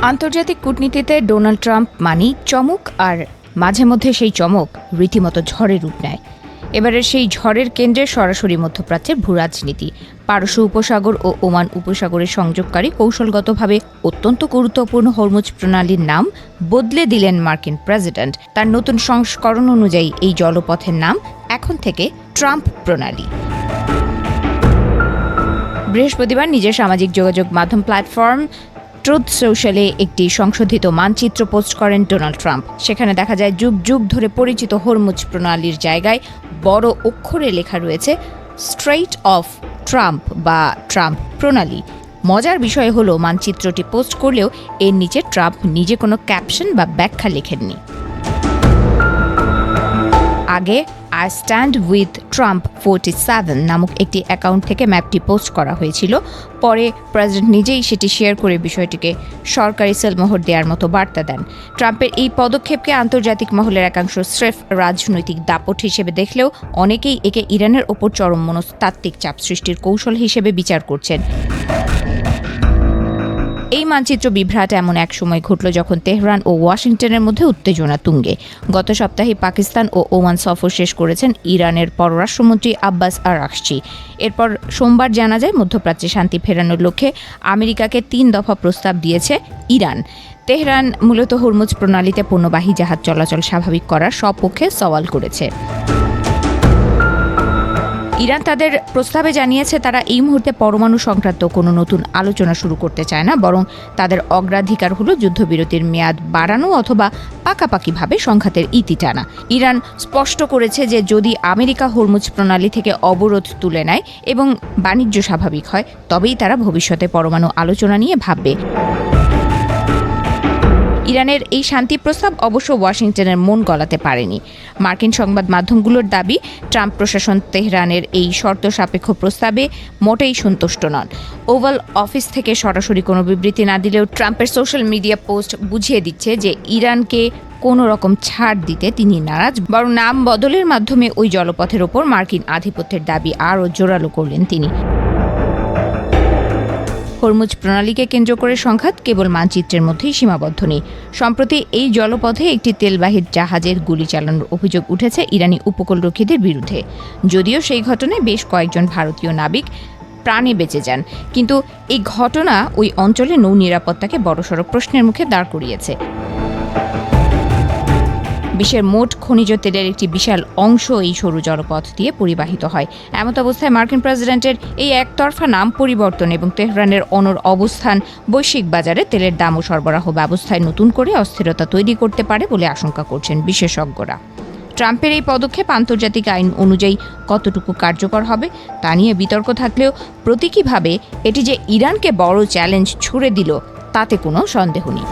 আন্তর্জাতিক কূটনীতিতে Donald Trump মানেই চমক, আর মাঝে মধ্যে সেই চমক রীতিমতো ঝড়ের রূপ নেয়। এবারের সেই ঝড়ের কেন্দ্রে সরাসরি মধ্যপ্রাচ্যের ভূরাজনীতি। পারস্য উপসাগর ও ওমান উপসাগরের সংযোগকারী কৌশলগতভাবে অত্যন্ত গুরুত্বপূর্ণ হরমুজ প্রণালীর নাম বদলে দিলেন মার্কিন প্রেসিডেন্ট। তার নতুন সংস্করণ অনুযায়ী এই জলপথের নাম এখন থেকে ট্রাম্প প্রণালী। বৃহস্পতিবার নিজের সামাজিক যোগাযোগ মাধ্যম প্ল্যাটফর্ম ট্রুথ সোশ্যালে একটি সংশোধিত মানচিত্র পোস্ট করেন ডোনাল্ড ট্রাম্প। সেখানে দেখা যায় যুগ যুগ ধরে পরিচিত হরমুজ প্রণালীর জায়গায় বড় অক্ষরে লেখা রয়েছে স্ট্রেইট অফ ট্রাম্প বা ট্রাম্প প্রণালী। মজার বিষয় হলো, মানচিত্রটি পোস্ট করলেও এর নিচে ট্রাম্প নিজে কোনো ক্যাপশন বা ব্যাখ্যা লেখেননি। আগে আই স্ট্যান্ড উইথ ট্রাম্প 47 নামক একটি অ্যাকাউন্ট থেকে ম্যাপটি পোস্ট করা হয়েছিল। পরে প্রেসিডেন্ট নিজেই সেটি শেয়ার করে বিষয়টিকে সরকারি সেলমোহর দেওয়ার মতো বার্তা দেন। ট্রাম্পের এই পদক্ষেপকে আন্তর্জাতিক মহলের একাংশ স্রেফ রাজনৈতিক দাপট হিসেবে দেখলেও অনেকেই একে ইরানের ওপর চরম মনস্তাত্ত্বিক চাপ সৃষ্টির কৌশল হিসেবে বিচার করছেন। এই মানচিত্র বিভ্রাট এমন এক সময় ঘটল যখন তেহরান ও ওয়াশিংটনের মধ্যে উত্তেজনা তুঙ্গে। গত সপ্তাহে পাকিস্তান ও ওমান সফর শেষ করেছেন ইরানের পররাষ্ট্রমন্ত্রী আব্বাস আরাকচি। এরপর সোমবার জানা যায় মধ্যপ্রাচ্যে শান্তি ফেরানোর লক্ষ্যে আমেরিকাকে 3 দফা প্রস্তাব দিয়েছে ইরান। তেহরান মূলত হরমুজ প্রণালীতে পণ্যবাহী জাহাজ চলাচল স্বাভাবিক করার সপক্ষে সওয়াল করেছে। ইরান তাদের প্রস্তাবে জানিয়েছে তারা এই মুহূর্তে পরমাণু সংক্রান্ত কোনো নতুন আলোচনা শুরু করতে চায় না, বরং তাদের অগ্রাধিকার হলো যুদ্ধবিরতির মেয়াদ বাড়ানো অথবা পাকাপাকিভাবে সংঘাতের ইতি টানা। ইরান স্পষ্ট করেছে যে যদি আমেরিকা হরমুজ প্রণালী থেকে অবরোধ তুলে নেয় এবং বাণিজ্য স্বাভাবিক হয়, তবেই তারা ভবিষ্যতে পরমাণু আলোচনা নিয়ে ভাববে। ইরানের এই শান্তি প্রস্তাব অবশ্য ওয়াশিংটনের মন গলাতে পারেনি। মার্কিন সংবাদ মাধ্যমগুলোর দাবি, ট্রাম্প প্রশাসন তেহরানের এই শর্ত সাপেক্ষ প্রস্তাবে মোটেই সন্তুষ্ট নন। ওভাল অফিস থেকে সরাসরি কোনো বিবৃতি না দিলেও ট্রাম্পের সোশ্যাল মিডিয়া পোস্ট বুঝিয়ে দিচ্ছে যে ইরানকে কোনো রকম ছাড় দিতে তিনি নারাজ, বরং নাম বদলের মাধ্যমে ওই জলপথের ওপর মার্কিন আধিপত্যের দাবি আরও জোরালো করলেন তিনি। হরমুজ প্রণালীকে কেন্দ্র করে সংঘাত কেবল মানচিত্রের মধ্যেই সীমাবদ্ধ নেই। সম্প্রতি এই জলপথে একটি তেলবাহী জাহাজের গুলি চালানোর অভিযোগ উঠেছে ইরানি উপকূলরক্ষীদের বিরুদ্ধে। যদিও সেই ঘটনায় বেশ কয়েকজন ভারতীয় নাবিক প্রাণে বেঁচে যান, কিন্তু এই ঘটনা ওই অঞ্চলে নৌ নিরাপত্তাকে বড়সড় প্রশ্নের মুখে দাঁড় করিয়েছে। বিশ্বের মোট খনিজ তেলের একটি বিশাল অংশ এই সরু জলপথ দিয়ে পরিবাহিত হয়। এমত অবস্থায় মার্কিন প্রেসিডেন্টের এই একতরফা নাম পরিবর্তন এবং তেহরানের অনড় অবস্থান বৈশ্বিক বাজারে তেলের দাম ও সরবরাহ ব্যবস্থায় নতুন করে অস্থিরতা তৈরি করতে পারে বলে আশঙ্কা করছেন বিশেষজ্ঞরা। ট্রাম্পের এই পদক্ষেপ আন্তর্জাতিক আইন অনুযায়ী কতটুকু কার্যকর হবে তা নিয়ে বিতর্ক থাকলেও প্রতীকীভাবে এটি যে ইরানকে বড় চ্যালেঞ্জ ছুড়ে দিল তাতে কোনো সন্দেহ নেই।